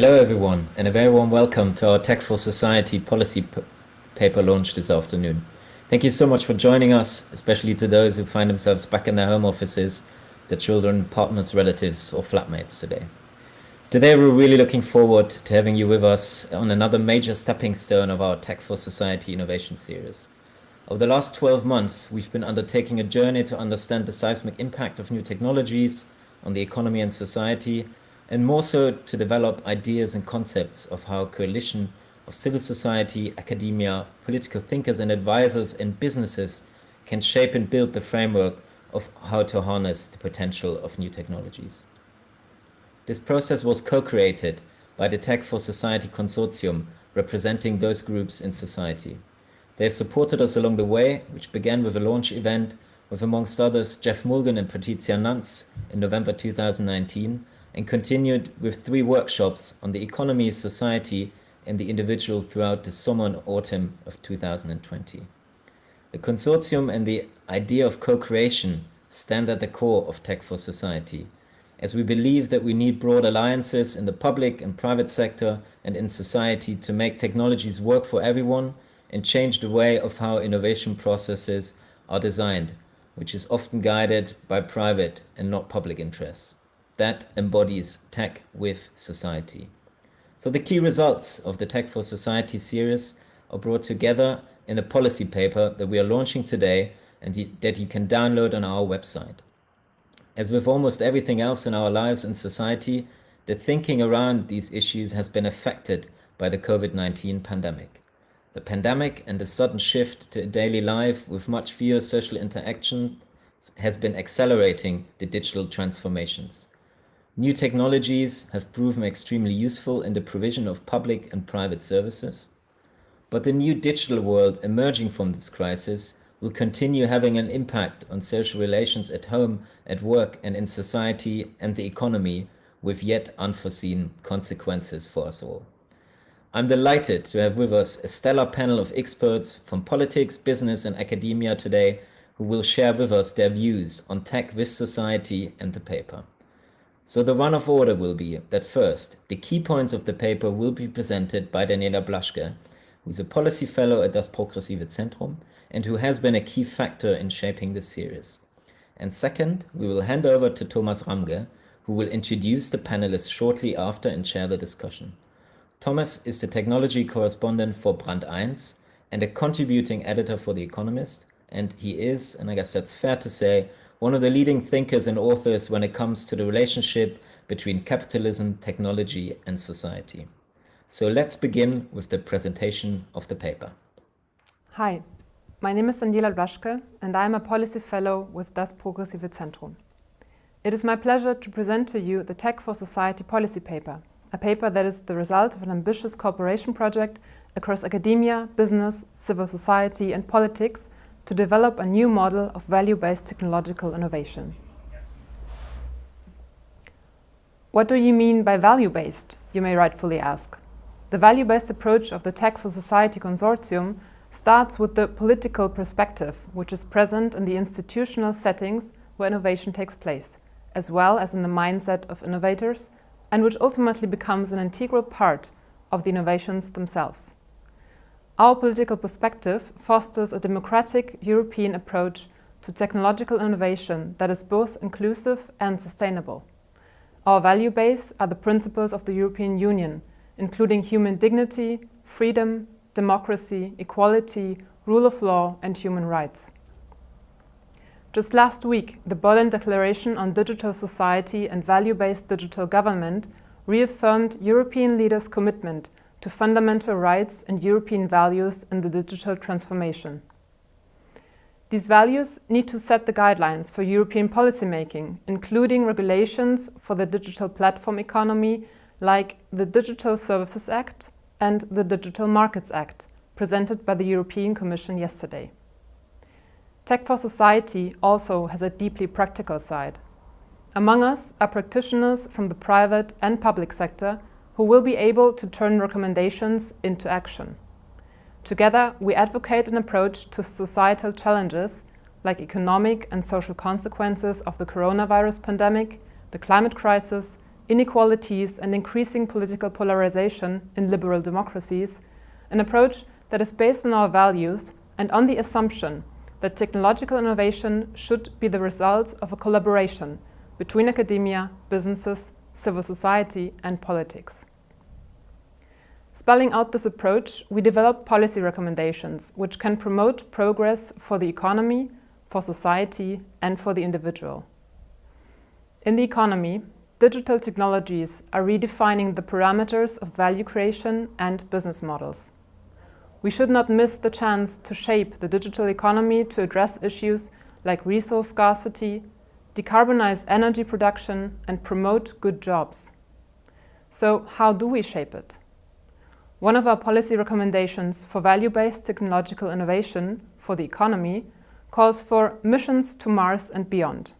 Hello everyone, and a very warm welcome to our Tech for Society policy paper launch this afternoon. Thank you so much for joining us, especially to those who find themselves back in their home offices, their children, partners, relatives, or flatmates today. Today we're really looking forward to having you with us on another major stepping stone of our Tech for Society innovation series. Over the last 12 months, we've been undertaking a journey to understand the seismic impact of new technologies on the economy and society, and more so to develop ideas and concepts of how a coalition of civil society, academia, political thinkers and advisors and businesses can shape and build the framework of how to harness the potential of new technologies. This process was co-created by the Tech for Society Consortium, representing those groups in society. They have supported us along the way, which began with a launch event with, amongst others, Jeff Mulgan and Patricia Nantz in November 2019, and continued with 3 workshops on the economy, society, and the individual throughout the summer and autumn of 2020. The consortium and the idea of co-creation stand at the core of Tech for Society, as we believe that we need broad alliances in the public and private sector and in society to make technologies work for everyone and change the way of how innovation processes are designed, which is often guided by private and not public interests. That embodies tech with society. So the key results of the Tech for Society series are brought together in a policy paper that we are launching today and that you can download on our website. As with almost everything else in our lives and society, the thinking around these issues has been affected by the COVID-19 pandemic. The pandemic and the sudden shift to a daily life with much fewer social interaction has been accelerating the digital transformations. New technologies have proven extremely useful in the provision of public and private services, but the new digital world emerging from this crisis will continue having an impact on social relations at home, at work, and in society and the economy, with yet unforeseen consequences for us all. I'm delighted to have with us a stellar panel of experts from politics, business, and academia today who will share with us their views on tech with society and the paper. So the run of order will be that first, the key points of the paper will be presented by Daniela Blaschke, who's a policy fellow at Das Progressive Zentrum and who has been a key factor in shaping this series. And second, we will hand over to Thomas Ramge, who will introduce the panelists shortly after and share the discussion. Thomas is the technology correspondent for Brand 1 and a contributing editor for The Economist, and he is, and I guess that's fair to say, one of the leading thinkers and authors when it comes to the relationship between capitalism, technology, and society. So let's begin with the presentation of the paper. Hi, my name is Daniela Blaschke and I am a policy fellow with Das Progressive Zentrum. It is my pleasure to present to you the Tech for Society policy paper, a paper that is the result of an ambitious cooperation project across academia, business, civil society, and politics to develop a new model of value-based technological innovation. What do you mean by value-based, you may rightfully ask. The value-based approach of the Tech for Society Consortium starts with the political perspective, which is present in the institutional settings where innovation takes place, as well as in the mindset of innovators, and which ultimately becomes an integral part of the innovations themselves. Our political perspective fosters a democratic European approach to technological innovation that is both inclusive and sustainable. Our value base are the principles of the European Union, including human dignity, freedom, democracy, equality, rule of law, and human rights. Just last week, the Berlin Declaration on Digital Society and Value-Based Digital Government reaffirmed European leaders' commitment to fundamental rights and European values in the digital transformation. These values need to set the guidelines for European policymaking, including regulations for the digital platform economy like the Digital Services Act and the Digital Markets Act, presented by the European Commission yesterday. Tech for Society also has a deeply practical side. Among us are practitioners from the private and public sector who will be able to turn recommendations into action. Together, we advocate an approach to societal challenges like economic and social consequences of the coronavirus pandemic, the climate crisis, inequalities and increasing political polarization in liberal democracies, an approach that is based on our values and on the assumption that technological innovation should be the result of a collaboration between academia, businesses, civil society, and politics. Spelling out this approach, we develop policy recommendations which can promote progress for the economy, for society, and for the individual. In the economy, digital technologies are redefining the parameters of value creation and business models. We should not miss the chance to shape the digital economy to address issues like resource scarcity, decarbonize energy production, and promote good jobs. So, how do we shape it? One of our policy recommendations for value-based technological innovation for the economy calls for missions to Mars and beyond.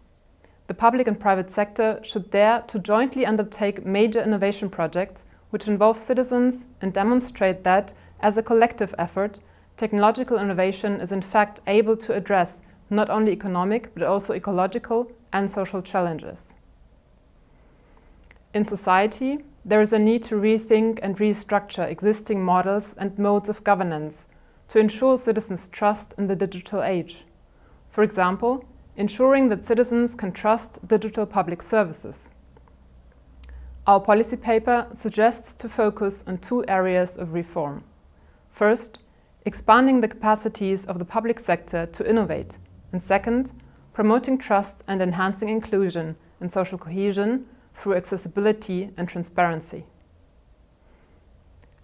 The public and private sector should dare to jointly undertake major innovation projects which involve citizens and demonstrate that, as a collective effort, technological innovation is in fact able to address not only economic but also ecological and social challenges. In society, there is a need to rethink and restructure existing models and modes of governance to ensure citizens' trust in the digital age. For example, ensuring that citizens can trust digital public services. Our policy paper suggests to focus on two areas of reform. First, expanding the capacities of the public sector to innovate, and second, promoting trust and enhancing inclusion and social cohesion through accessibility and transparency.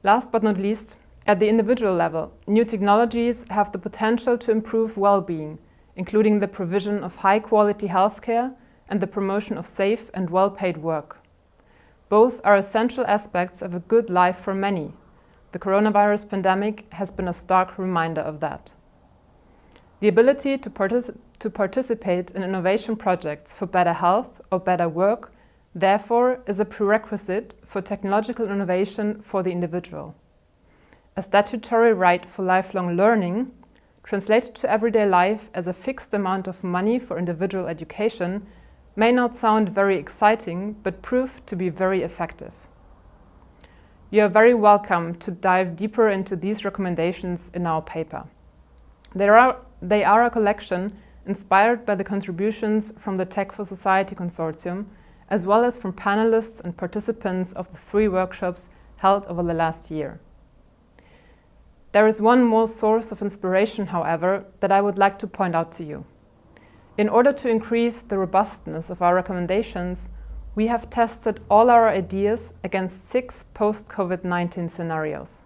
Last but not least, at the individual level, new technologies have the potential to improve well-being, including the provision of high-quality healthcare and the promotion of safe and well-paid work. Both are essential aspects of a good life for many. The coronavirus pandemic has been a stark reminder of that. The ability to participate in innovation projects for better health or better work, therefore, is a prerequisite for technological innovation for the individual. A statutory right for lifelong learning, translated to everyday life as a fixed amount of money for individual education, may not sound very exciting, but prove to be very effective. You are very welcome to dive deeper into these recommendations in our paper. They are a collection inspired by the contributions from the Tech for Society Consortium, as well as from panelists and participants of the 3 workshops held over the last year. There is one more source of inspiration, however, that I would like to point out to you. In order to increase the robustness of our recommendations, we have tested all our ideas against 6 post-COVID-19 scenarios.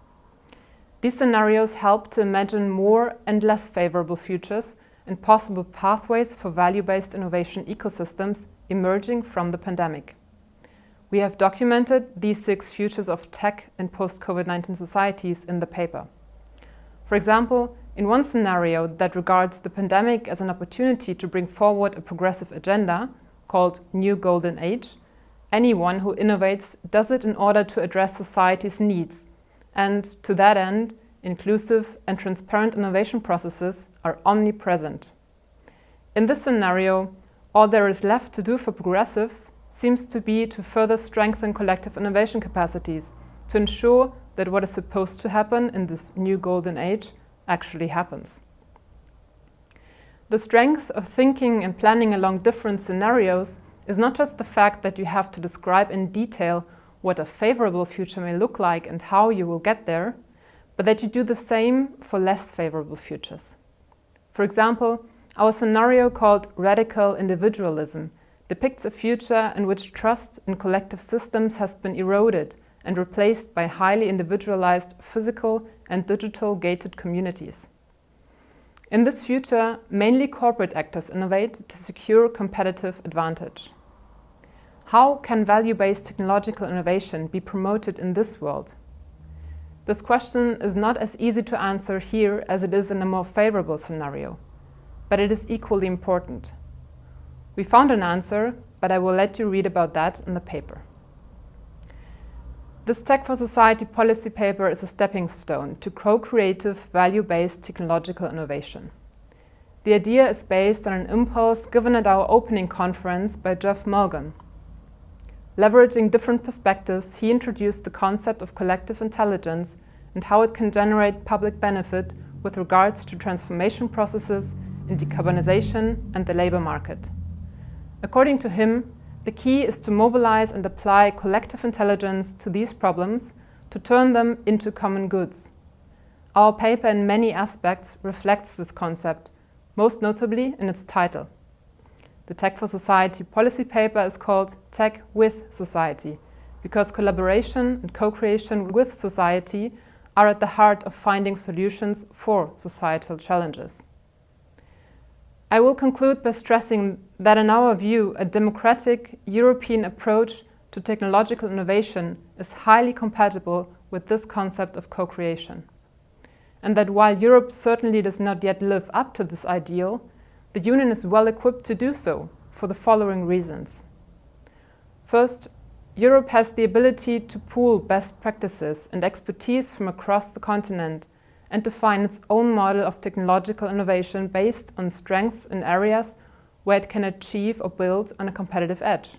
These scenarios help to imagine more and less favorable futures and possible pathways for value-based innovation ecosystems emerging from the pandemic. We have documented these 6 futures of tech in post-COVID-19 societies in the paper. For example, in one scenario that regards the pandemic as an opportunity to bring forward a progressive agenda, called New Golden Age, anyone who innovates does it in order to address society's needs, and to that end, inclusive and transparent innovation processes are omnipresent. In this scenario, all there is left to do for progressives seems to be to further strengthen collective innovation capacities, to ensure that what is supposed to happen in this new golden age actually happens. The strength of thinking and planning along different scenarios is not just the fact that you have to describe in detail what a favorable future may look like and how you will get there, but that you do the same for less favorable futures. For example, our scenario called Radical Individualism depicts a future in which trust in collective systems has been eroded and replaced by highly individualized physical and digital gated communities. In this future, mainly corporate actors innovate to secure competitive advantage. How can value-based technological innovation be promoted in this world? This question is not as easy to answer here as it is in a more favorable scenario, but it is equally important. We found an answer, but I will let you read about that in the paper. This Tech for Society policy paper is a stepping stone to co-creative, value-based technological innovation. The idea is based on an impulse given at our opening conference by Jeff Mulgan. Leveraging different perspectives, he introduced the concept of collective intelligence and how it can generate public benefit with regards to transformation processes in decarbonization and the labor market. According to him, the key is to mobilize and apply collective intelligence to these problems to turn them into common goods. Our paper in many aspects reflects this concept, most notably in its title. The Tech for Society policy paper is called Tech with Society, because collaboration and co-creation with society are at the heart of finding solutions for societal challenges. I will conclude by stressing that in our view, a democratic European approach to technological innovation is highly compatible with this concept of co-creation. And that while Europe certainly does not yet live up to this ideal, the Union is well equipped to do so for the following reasons. First, Europe has the ability to pool best practices and expertise from across the continent and define its own model of technological innovation based on strengths in areas where it can achieve or build on a competitive edge.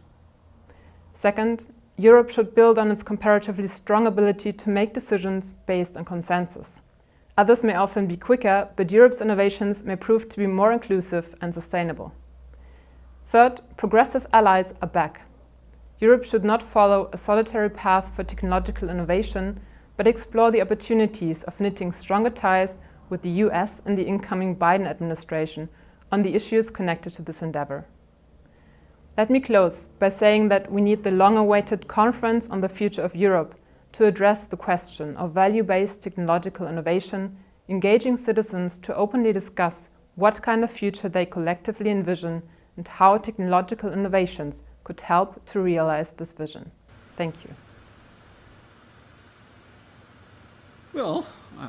Second, Europe should build on its comparatively strong ability to make decisions based on consensus. Others may often be quicker, but Europe's innovations may prove to be more inclusive and sustainable. Third, progressive allies are back. Europe should not follow a solitary path for technological innovation, but explore the opportunities of knitting stronger ties with the US and the incoming Biden administration on the issues connected to this endeavor. Let me close by saying that we need the long-awaited Conference on the Future of Europe to address the question of value-based technological innovation, engaging citizens to openly discuss what kind of future they collectively envision and how technological innovations could help to realize this vision. Thank you. Well,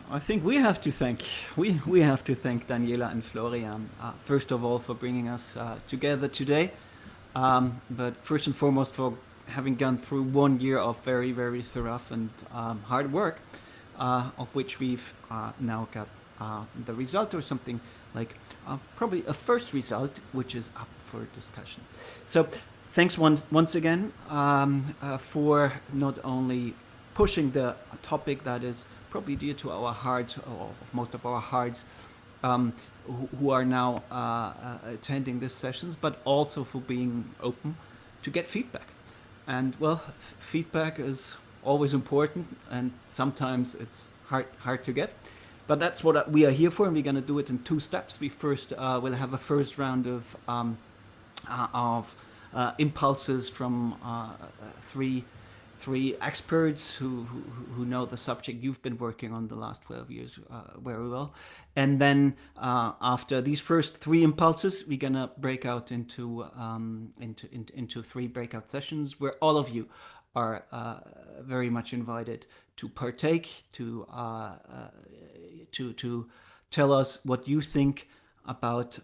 I think we have to thank Daniela and Florian first of all for bringing us together today, but first and foremost for having gone through 1 year of very, very thorough and hard work, of which we've now got the result, or something like probably a first result, which is up for discussion. So thanks once again for not only pushing the topic that is probably dear to our hearts, or most of our hearts, who are now attending these sessions, but also for being open to get feedback. And well, feedback is always important, and sometimes it's hard to get. But that's what we are here for, and we're going to do it in 2 steps. We first will have a first round of impulses from three experts who know the subject you've been working on the last 12 years very well. And then after these first 3 impulses, we're gonna break out into 3 breakout sessions where all of you are very much invited to partake, to tell us what you think about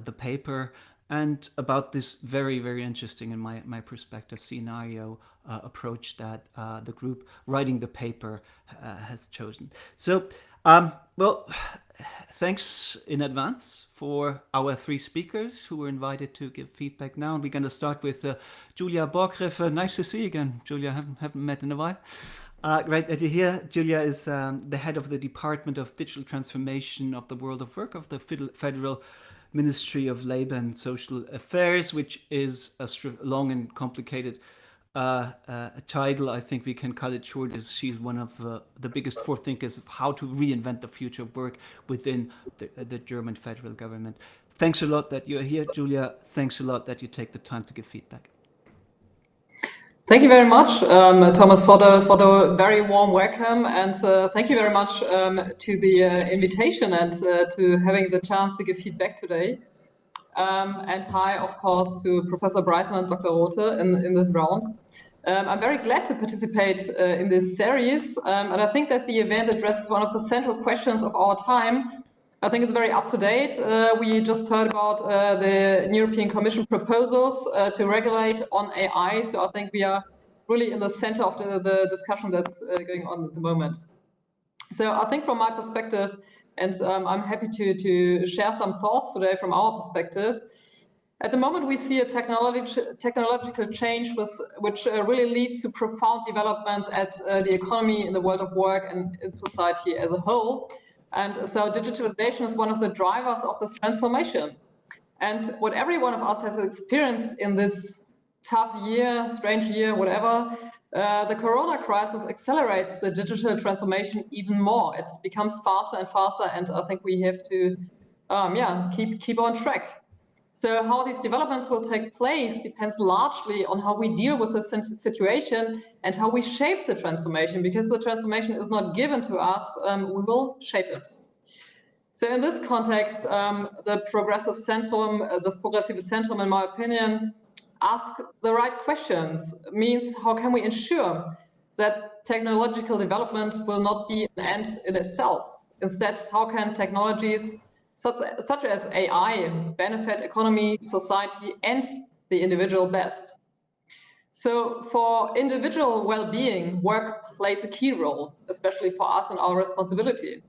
the paper and about this very, very interesting, in my perspective, scenario approach that the group writing the paper has chosen. So, well, thanks in advance for our 3 speakers who were invited to give feedback now. And we're going to start with Julia Borgriff. Nice to see you again, Julia. Haven't met in a while. Great that you're here. Julia is the head of the Department of Digital Transformation of the World of Work of the Federal Ministry of Labor and Social Affairs, which is a long and complicated title. I think we can cut it short as she's one of the biggest forethinkers of how to reinvent the future of work within the German federal government. Thanks a lot that you're here, Julia. Thanks a lot that you take the time to give feedback. Thank you very much, Thomas, for the very warm welcome, and thank you very much to the invitation and to having the chance to give feedback today. And hi, of course, to Professor Bryson and Dr. Rothe in this round. I'm very glad to participate in this series, and I think that the event addresses one of the central questions of our time. I think it's very up to date. We just heard about the European Commission proposals to regulate on AI, so I think we are really in the center of the discussion that's going on at the moment. So I think from my perspective, and I'm happy to share some thoughts today from our perspective. At the moment, we see a technological change which really leads to profound developments at the economy, in the world of work, and in society as a whole. And so digitalization is one of the drivers of this transformation. And what every one of us has experienced in this tough year, strange year, whatever, the corona crisis accelerates the digital transformation even more. It becomes faster and faster, and I think we have to keep on track. So how these developments will take place depends largely on how we deal with this situation and how we shape the transformation, because the transformation is not given to us, we will shape it. So in this context, the progressive centrum, this progressive centrum, in my opinion, ask the right questions. Means how can we ensure that technological development will not be an end in itself? Instead, how can technologies such as AI benefit economy, society, and the individual best? So for individual well-being, work plays a key role, especially for us and our responsibility.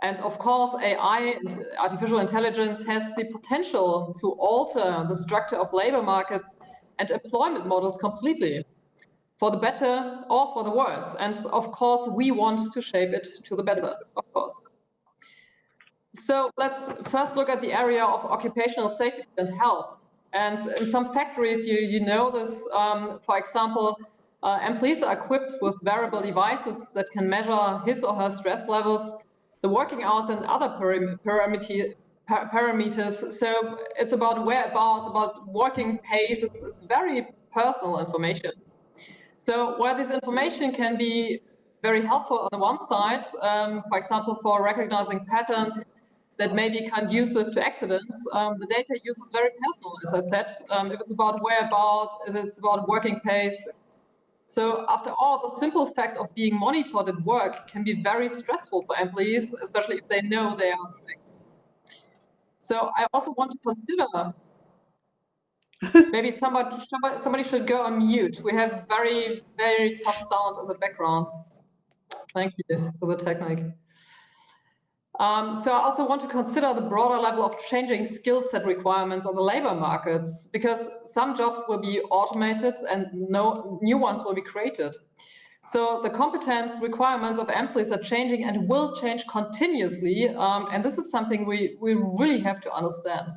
And of course, AI and artificial intelligence has the potential to alter the structure of labor markets and employment models completely, for the better or for the worse. And of course, we want to shape it to the better, of course. So let's first look at the area of occupational safety and health. And in some factories, you know this, for example, employees are equipped with wearable devices that can measure his or her stress levels, the working hours, and other parameters. So it's about whereabouts, about working pace. It's very personal information. So while this information can be very helpful on the one side, for example, for recognizing patterns that may be conducive to accidents, the data use is very personal, as I said, if it's about whereabouts, if it's about working pace. So after all, the simple fact of being monitored at work can be very stressful for employees, especially if they know they are tracked. So I also want to consider, maybe somebody should go on mute. We have very, very tough sound in the background. Thank you to the technique. So I also want to consider the broader level of changing skill set requirements on the labor markets, because some jobs will be automated and no new ones will be created. So the competence requirements of employees are changing and will change continuously, and this is something we really have to understand.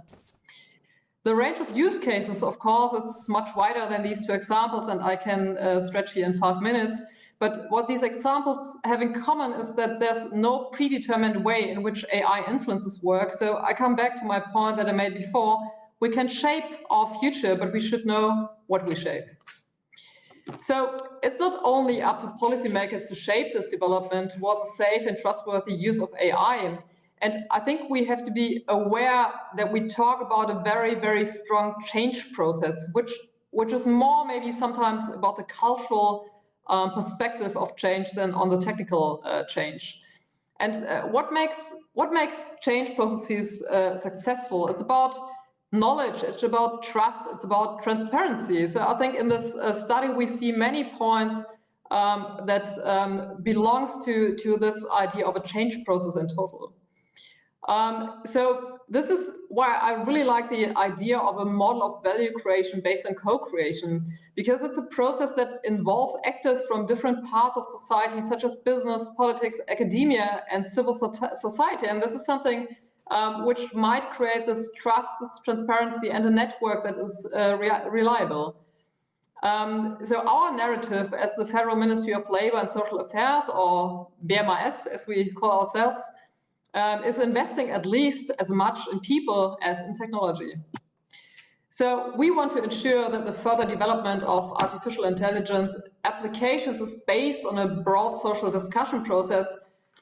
The range of use cases, of course, is much wider than these two examples, and I can stretch here in 5 minutes. But what these examples have in common is that there's no predetermined way in which AI influences work. So I come back to my point that I made before. We can shape our future, but we should know what we shape. So it's not only up to policymakers to shape this development towards a safe and trustworthy use of AI. And I think we have to be aware that we talk about a very, very strong change process, which is more maybe sometimes about the cultural perspective of change than on the technical change. And what makes change processes successful? It's about knowledge, it's about trust, it's about transparency. So I think in this study we see many points that belongs to this idea of a change process in total. So this is why I really like the idea of a model of value creation based on co-creation, because it's a process that involves actors from different parts of society, such as business, politics, academia, and civil society. And this is something which might create this trust, this transparency, and a network that is reliable. So our narrative as the Federal Ministry of Labor and Social Affairs, or BMAS, as we call ourselves, is investing at least as much in people as in technology. So we want to ensure that the further development of artificial intelligence applications is based on a broad social discussion process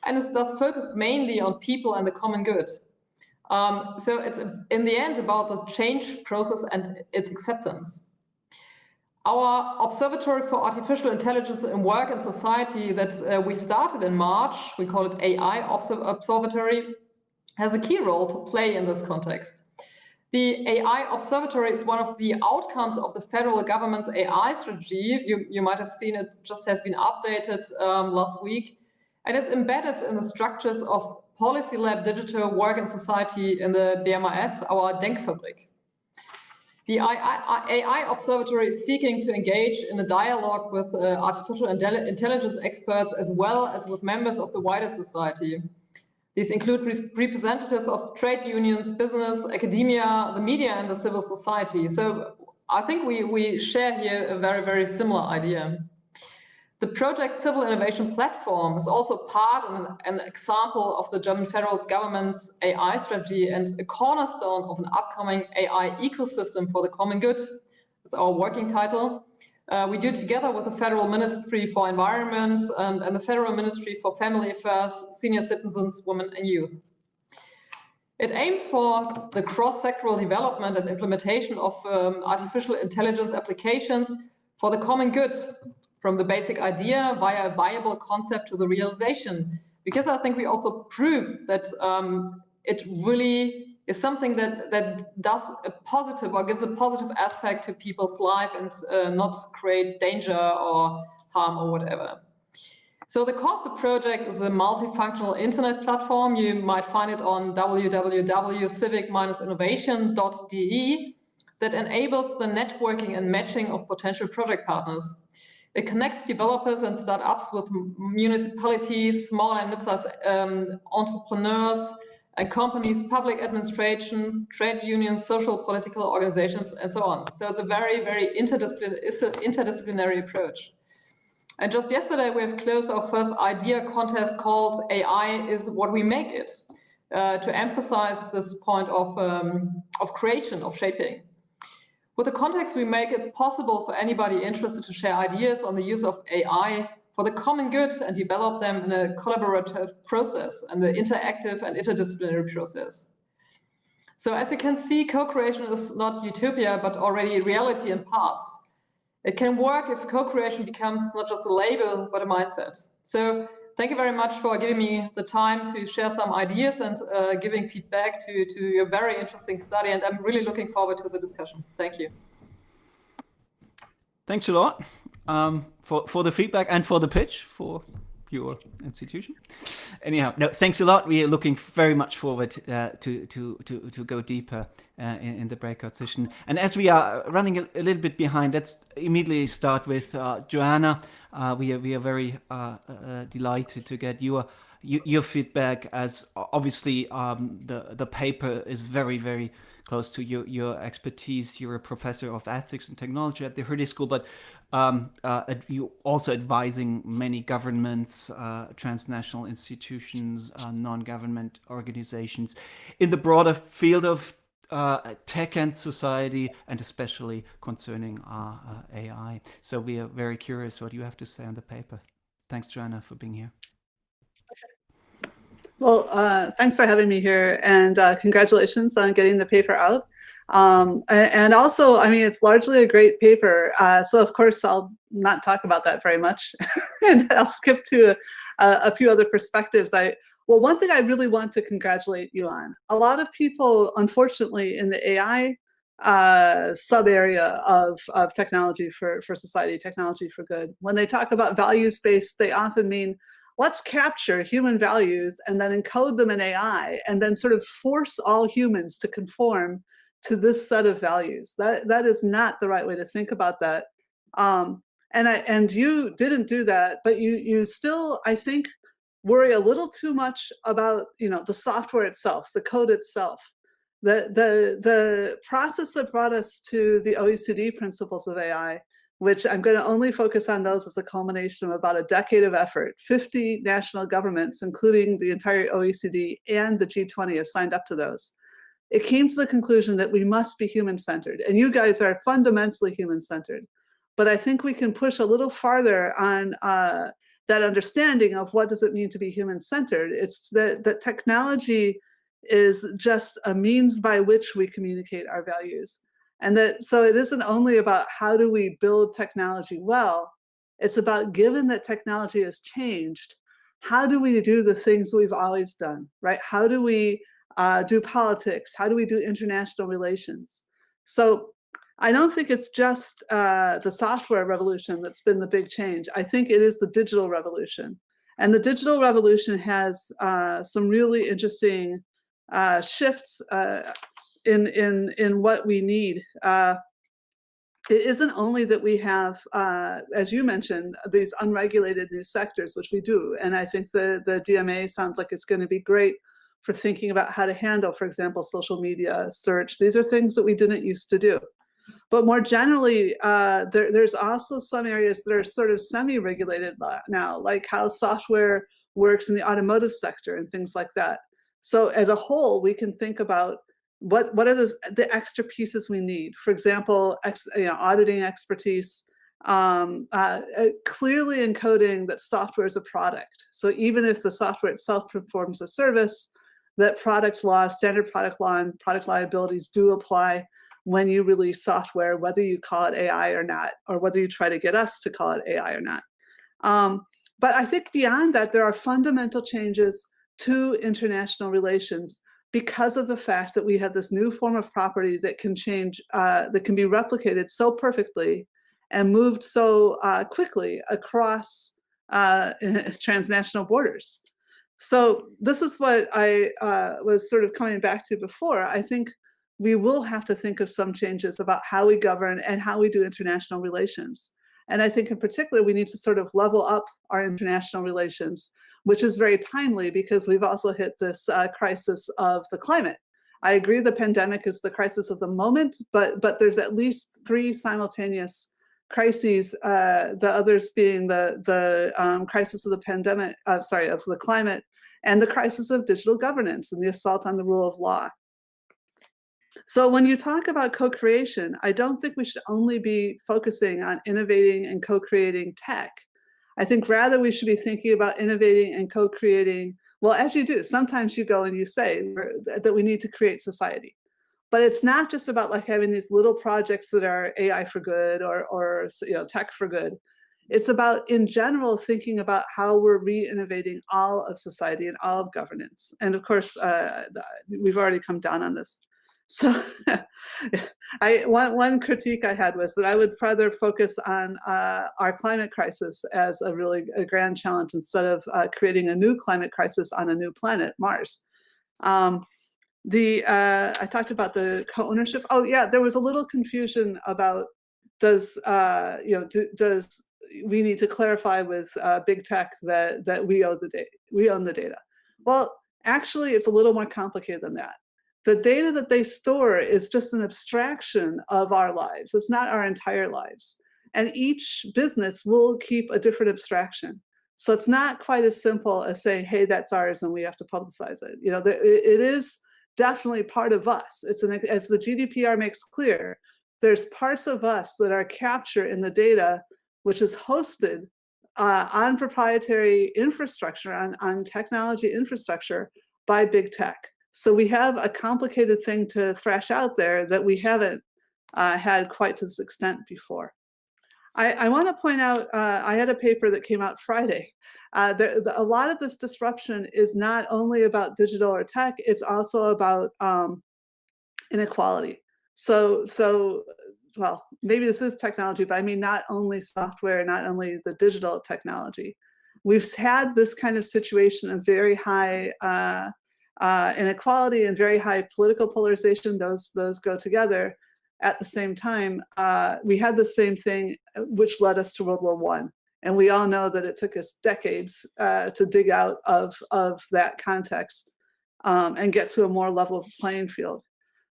and is thus focused mainly on people and the common good. So it's in the end about the change process and its acceptance. Our Observatory for Artificial Intelligence in Work and Society that we started in March, we call it AI Observatory, has a key role to play in this context. The AI Observatory is one of the outcomes of the federal government's AI strategy. You might have seen it just has been updated last week, and it's embedded in the structures of Policy Lab Digital Work and Society in the BMAS, our Denkfabrik. The AI Observatory is seeking to engage in a dialogue with artificial intelligence experts as well as with members of the wider society. These include representatives of trade unions, business, academia, the media, and the civil society. So I think we share here a very, very similar idea. The project Civil Innovation Platform is also part and an example of the German federal government's AI strategy and a cornerstone of an upcoming AI ecosystem for the common good. It's our working title. We do together with the Federal Ministry for Environment and the Federal Ministry for Family Affairs, Senior Citizens, Women and Youth. It aims for the cross-sectoral development and implementation of artificial intelligence applications for the common good, from the basic idea via a viable concept to the realization. Because I think we also prove that it really is something that does a positive or gives a positive aspect to people's life and not create danger or harm or whatever. So the core of the project is a multifunctional internet platform. You might find it on www.civic-innovation.de that enables the networking and matching of potential project partners. It connects developers and startups with municipalities, small and mid-sized entrepreneurs and companies, public administration, trade unions, social political organizations, and so on. So it's a very, very interdisciplinary approach. And just yesterday, we have closed our first idea contest called AI is what we make it, to emphasize this point of creation, of shaping. With the context, we make it possible for anybody interested to share ideas on the use of AI for the common good and develop them in a collaborative process and an interactive and interdisciplinary process. So as you can see, co-creation is not utopia, but already reality in parts. It can work if co-creation becomes not just a label, but a mindset. So thank you very much for giving me the time to share some ideas and giving feedback to your very interesting study. And I'm really looking forward to the discussion. Thank you. Thanks a lot for the feedback and for the pitch for your institution. Anyhow, no, thanks a lot. We are looking very much forward to go deeper in the breakout session. And as we are running a little bit behind, let's immediately start with Joanna. We are very delighted to get your feedback, as obviously the paper is very, very close to your expertise. You're a professor of ethics and technology at the Hertie School, but you also advising many governments, transnational institutions, non-government organizations in the broader field of tech and society, and especially concerning AI. So we are very curious what you have to say on the paper. Thanks, Joanna, for being here. Well, thanks for having me here, and congratulations on getting the paper out. And also, I mean, it's largely a great paper. So of course, I'll not talk about that very much, and I'll skip to a few other perspectives. Well, one thing I really want to congratulate you on. A lot of people, unfortunately, in the AI sub-area of technology for society, technology for good, when they talk about values-based, they often mean, let's capture human values and then encode them in AI and then sort of force all humans to conform to this set of values. That is not the right way to think about that. And you didn't do that, but you still, I think, worry a little too much about the software itself, the code itself. The process that brought us to the OECD principles of AI, which I'm going to only focus on those as a culmination of about a decade of effort. 50 national governments, including the entire OECD and the G20, have signed up to those. It came to the conclusion that we must be human-centered, and you guys are fundamentally human-centered. But I think we can push a little farther on that understanding of what does it mean to be human-centered. It's that technology is just a means by which we communicate our values. And so it isn't only about how do we build technology well, it's about, given that technology has changed, how do we do the things we've always done, right? How do we do politics? How do we do international relations? So I don't think it's just the software revolution that's been the big change. I think it is the digital revolution. And the digital revolution has some really interesting shifts in what we need. It isn't only that we have, as you mentioned, these unregulated new sectors, which we do. And I think the DMA sounds like it's going to be great for thinking about how to handle, for example, social media, search. These are things that we didn't used to do. But more generally, there's also some areas that are sort of semi-regulated now, like how software works in the automotive sector and things like that. So as a whole, we can think about what are the extra pieces we need. For example, auditing expertise, clearly encoding that software is a product. So even if the software itself performs a service, that product law, standard product law, and product liabilities do apply when you release software, whether you call it AI or not, or whether you try to get us to call it AI or not. But I think beyond that, there are fundamental changes to international relations because of the fact that we have this new form of property that can change, that can be replicated so perfectly and moved so quickly across transnational borders. So this is what I was sort of coming back to before. I think we will have to think of some changes about how we govern and how we do international relations. And I think in particular, we need to sort of level up our international relations, which is very timely because we've also hit this crisis of the climate. I agree the pandemic is the crisis of the moment, but there's at least 3 simultaneous crises, the others being the crisis of the pandemic, of the climate, and the crisis of digital governance and the assault on the rule of law. So when you talk about co-creation, I don't think we should only be focusing on innovating and co-creating tech. I think rather we should be thinking about innovating and co-creating, well, as you do, sometimes you go and you say that we need to create society. But it's not just about like having these little projects that are AI for good or tech for good. It's about, in general, thinking about how we're re-innovating all of society and all of governance. And of course, we've already come down on this. So one critique I had was that I would rather focus on our climate crisis as a grand challenge instead of creating a new climate crisis on a new planet, Mars. I talked about the co-ownership. Oh yeah, there was a little confusion about does we need to clarify with big tech that we own the data. Well, actually, it's a little more complicated than that. The data that they store is just an abstraction of our lives. It's not our entire lives. And each business will keep a different abstraction. So it's not quite as simple as saying, hey, that's ours and we have to publicize it. It is definitely part of us. As the GDPR makes clear, there's parts of us that are captured in the data, which is hosted on proprietary infrastructure, on technology infrastructure by big tech. So we have a complicated thing to thrash out there that we haven't had quite to this extent before. I want to point out, I had a paper that came out Friday. A lot of this disruption is not only about digital or tech, it's also about inequality. Well, maybe this is technology, but I mean not only software, not only the digital technology. We've had this kind of situation of very high inequality and very high political polarization. Those go together. At the same time, we had the same thing, which led us to World War I. And we all know that it took us decades to dig out of that context and get to a more level playing field.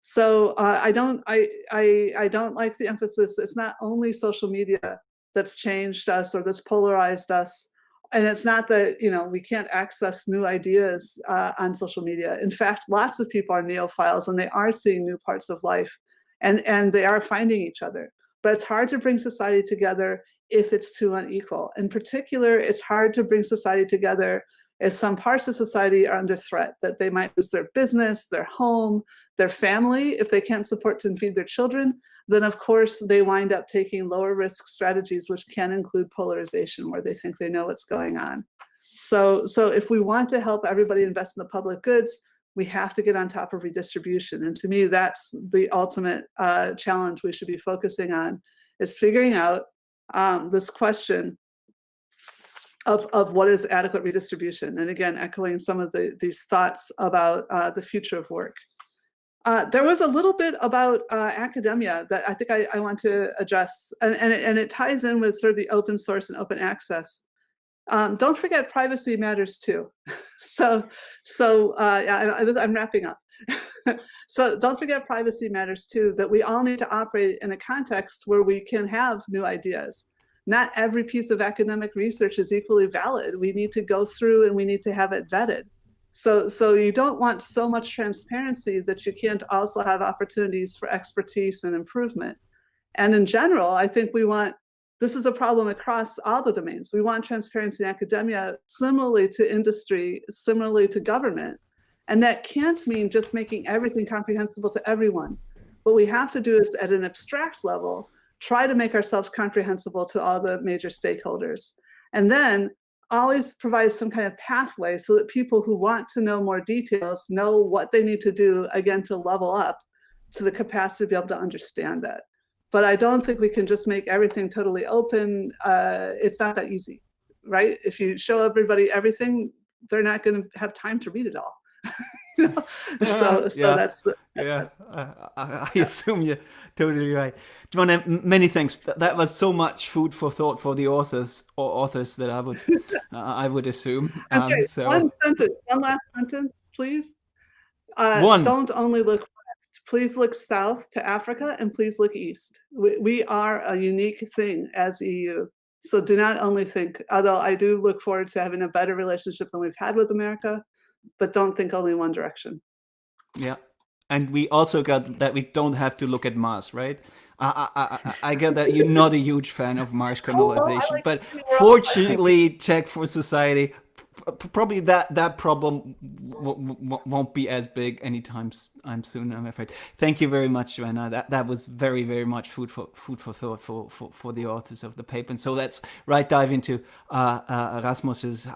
So I don't like the emphasis. It's not only social media that's changed us or that's polarized us. And it's not that, we can't access new ideas on social media. In fact, lots of people are neophiles and they are seeing new parts of life and they are finding each other. But it's hard to bring society together if it's too unequal. In particular, it's hard to bring society together as some parts of society are under threat, that they might lose their business, their home, their family. If they can't support and feed their children, then of course they wind up taking lower risk strategies, which can include polarization, where they think they know what's going on. So if we want to help everybody invest in the public goods, we have to get on top of redistribution. And to me, that's the ultimate challenge we should be focusing on, is figuring out this question of what is adequate redistribution. And again, echoing some of these thoughts about the future of work. There was a little bit about academia that I think I want to address, and it ties in with sort of the open source and open access. Don't forget privacy matters too. so yeah, I'm wrapping up. So don't forget privacy matters too, that we all need to operate in a context where we can have new ideas. Not every piece of academic research is equally valid. We need to go through and we need to have it vetted. So you don't want so much transparency that you can't also have opportunities for expertise and improvement. And in general, I think this is a problem across all the domains. We want transparency in academia, similarly to industry, similarly to government. And that can't mean just making everything comprehensible to everyone. What we have to do is, at an abstract level, try to make ourselves comprehensible to all the major stakeholders. And then always provide some kind of pathway so that people who want to know more details know what they need to do, again, to level up to the capacity to be able to understand that. But I don't think we can just make everything totally open. It's not that easy, right? If you show everybody everything, they're not going to have time to read it all. So Yeah. that's the. Yeah, I assume you're totally right. Joanna, many thanks. That was so much food for thought for the authors that I would assume. Okay, So one last sentence, please. one. Don't only look west. Please look south to Africa, and please look east. We are a unique thing as EU. So do not only think, although I do look forward to having a better relationship than we've had with America, but don't think only one direction. Yeah. And we also got that we don't have to look at Mars, right? I get that you're not a huge fan of Mars colonization, but fortunately, Tech for Society, probably that problem won't be as big anytime soon, I'm afraid. Thank you very much, Joanna. That was very, very much food for thought for the authors of the paper. And so let's dive into Rasmus's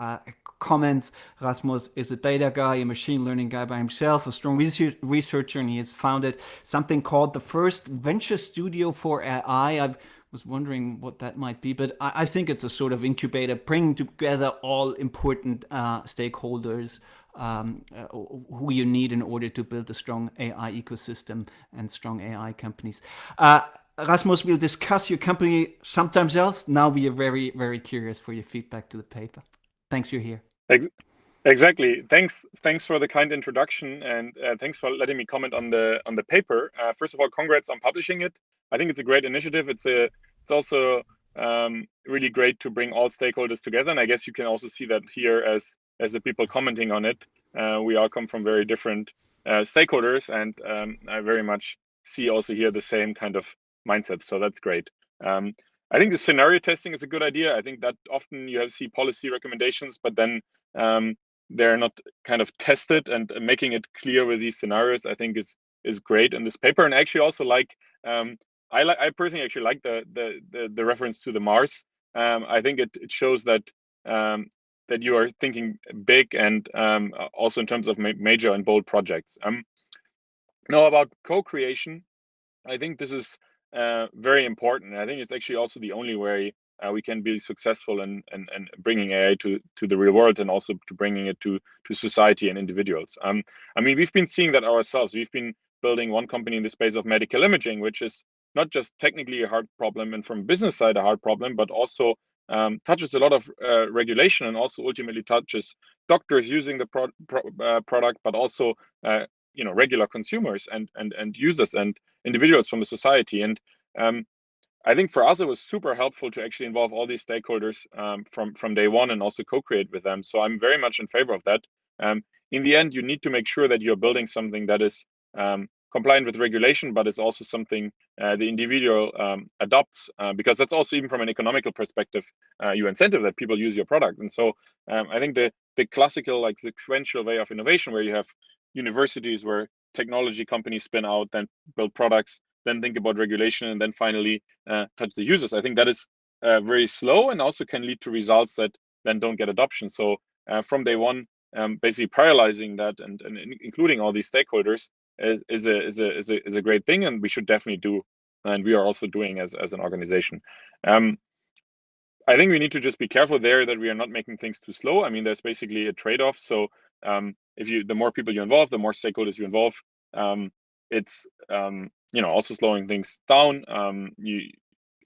comments. Rasmus is a data guy, a machine learning guy by himself, a strong researcher, and he has founded something called the first venture studio for AI. I was wondering what that might be, but I think it's a sort of incubator, bringing together all important stakeholders who you need in order to build a strong AI ecosystem and strong AI companies. Rasmus, we'll discuss your company sometimes else. Now we are very, very curious for your feedback to the paper. Thanks you're here. Exactly. Thanks for the kind introduction, and thanks for letting me comment on the paper. First of all, congrats on publishing it. I think it's a great initiative. It's also really great to bring all stakeholders together, and I guess you can also see that here as the people commenting on it. We all come from very different stakeholders, and I very much see also here the same kind of mindset. So that's great. I think the scenario testing is a good idea. I think that often you see policy recommendations, but then they're not kind of tested, and making it clear with these scenarios, I think is great in this paper. And I actually also I personally actually like the reference to the Mars. I think it shows that that you are thinking big, and also in terms of major and bold projects. Now about co-creation, I think this is very important. I think it's actually also the only way we can be successful in bringing AI to the real world, and also to bringing it to society and individuals. I mean, we've been seeing that ourselves. We've been building one company in the space of medical imaging, which is not just technically a hard problem and from business side a hard problem, but also touches a lot of regulation, and also ultimately touches doctors using the product, but also regular consumers and users and individuals from the society. And I think for us it was super helpful to actually involve all these stakeholders from day one, and also co-create with them. So I'm very much in favor of that. In the end, you need to make sure that you're building something that is compliant with regulation, but it's also something the individual adopts, because that's also, even from an economical perspective, you incentive that people use your product. And so I think the classical sequential way of innovation, where you have universities where technology companies spin out, then build products, then think about regulation, and then finally touch the users, I think that is very slow, and also can lead to results that then don't get adoption. So from day one, basically parallelizing that and including all these stakeholders is a great thing, and we should definitely do, and we are also doing as an organization. I think we need to just be careful there that we are not making things too slow. I mean, there's basically a trade-off. So the more people you involve, the more stakeholders you involve, it's also slowing things down.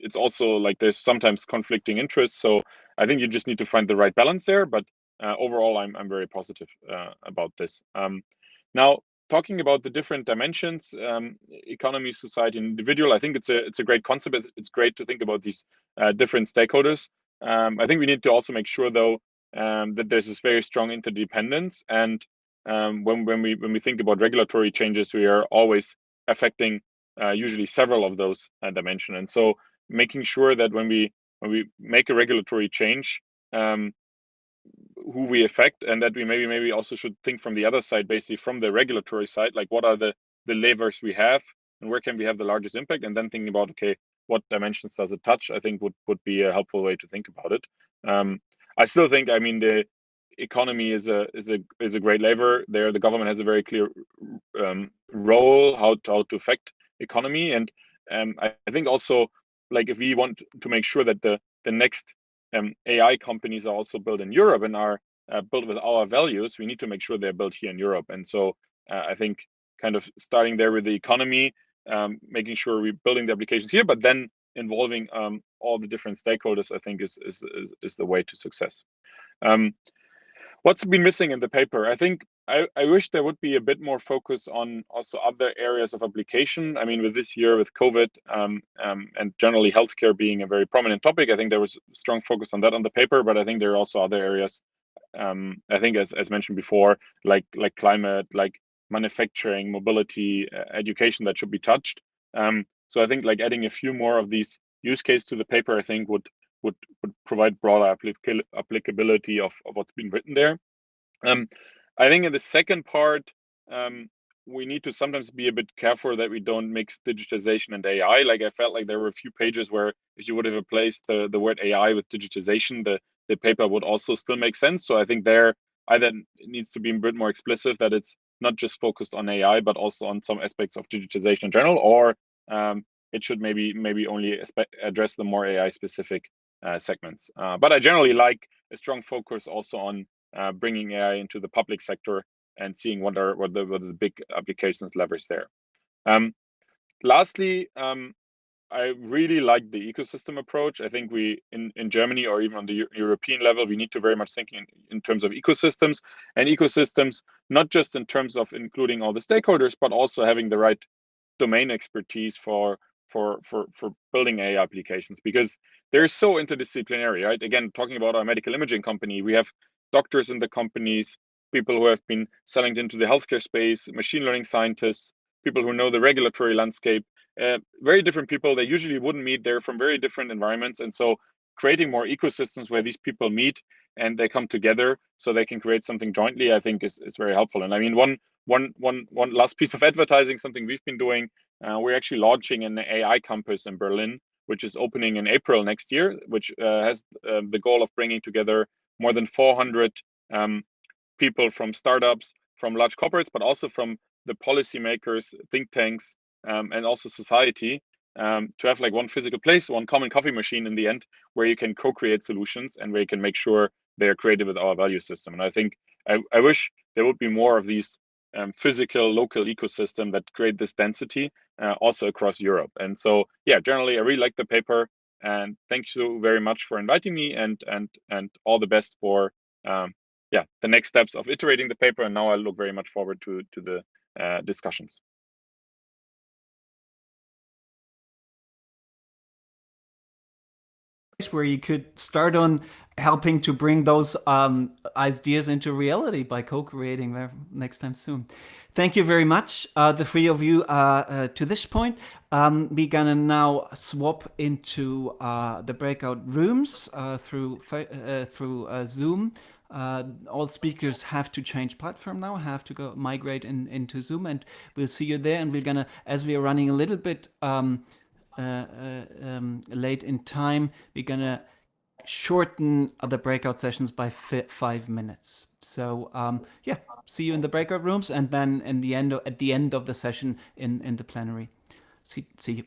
It's also like there's sometimes conflicting interests, so I think you just need to find the right balance there. But overall, I'm very positive about this. Now, talking about the different dimensions, economy, society, and individual, I think it's a great concept. It's great to think about these different stakeholders. I think we need to also make sure, though, that there's this very strong interdependence. And when we think about regulatory changes, we are always affecting usually several of those dimensions. And so, making sure that when we make a regulatory change, who we affect, and that we maybe also should think from the other side, basically from the regulatory side, like what are the levers we have and where can we have the largest impact, and then thinking about, okay, what dimensions does it touch, I think would be a helpful way to think about it. I still think, I mean, the economy is a great lever there. The government has a very clear role how to affect economy, and I think also, like, if we want to make sure that the next AI companies are also built in Europe and are built with our values, we need to make sure they're built here in Europe. And so I think kind of starting there with the economy, making sure we're building the applications here, but then involving all the different stakeholders, I think is the way to success. What's been missing in the paper? I think I wish there would be a bit more focus on also other areas of application. I mean, with this year, with COVID, and generally healthcare being a very prominent topic, I think there was a strong focus on that on the paper, but I think there are also other areas, I think as mentioned before, like climate, like manufacturing, mobility, education, that should be touched. So I think like adding a few more of these use cases to the paper, I think would provide broader applicability of what's been written there. I think in the second part, we need to sometimes be a bit careful that we don't mix digitization and AI. Like, I felt like there were a few pages where if you would have replaced the word AI with digitization, the paper would also still make sense. So I think there either it needs to be a bit more explicit that it's not just focused on AI, but also on some aspects of digitization in general, or it should maybe only address the more AI specific segments. But I generally like a strong focus also on bringing AI into the public sector and seeing what are the big applications levers there. Lastly, I really like the ecosystem approach. I think we in Germany, or even on the European level, we need to very much think in terms of ecosystems, and ecosystems not just in terms of including all the stakeholders, but also having the right domain expertise for building AI applications, because they're so interdisciplinary, right? Again, talking about our medical imaging company, we have doctors in the companies, people who have been selling into the healthcare space, machine learning scientists, people who know the regulatory landscape, very different people. They usually wouldn't meet. They're from very different environments. And so creating more ecosystems where these people meet and they come together so they can create something jointly, I think is very helpful. And I mean, one last piece of advertising, something we've been doing, we're actually launching an AI campus in Berlin, which is opening in April next year, which has the goal of bringing together more than 400 people from startups, from large corporates, but also from the policymakers, think tanks, and also society, to have like one physical place, one common coffee machine in the end, where you can co-create solutions and where you can make sure they are created with our value system. And I think I wish there would be more of these physical local ecosystem that create this density also across Europe. And so, yeah, generally, I really like the paper, and thank you very much for inviting me, and all the best for the next steps of iterating the paper. And now I look very much forward to the discussions. Where you could start on helping to bring those ideas into reality by co-creating next time soon. Thank you very much, the three of you, to this point. We're gonna now swap into the breakout rooms through Zoom. All speakers have to change platform now, have to go migrate into Zoom, and we'll see you there. And we're gonna, as we are running a little bit late in time, we're gonna shorten the breakout sessions by 5 minutes. So yeah, see you in the breakout rooms, and then at the end of the session in the plenary. See you.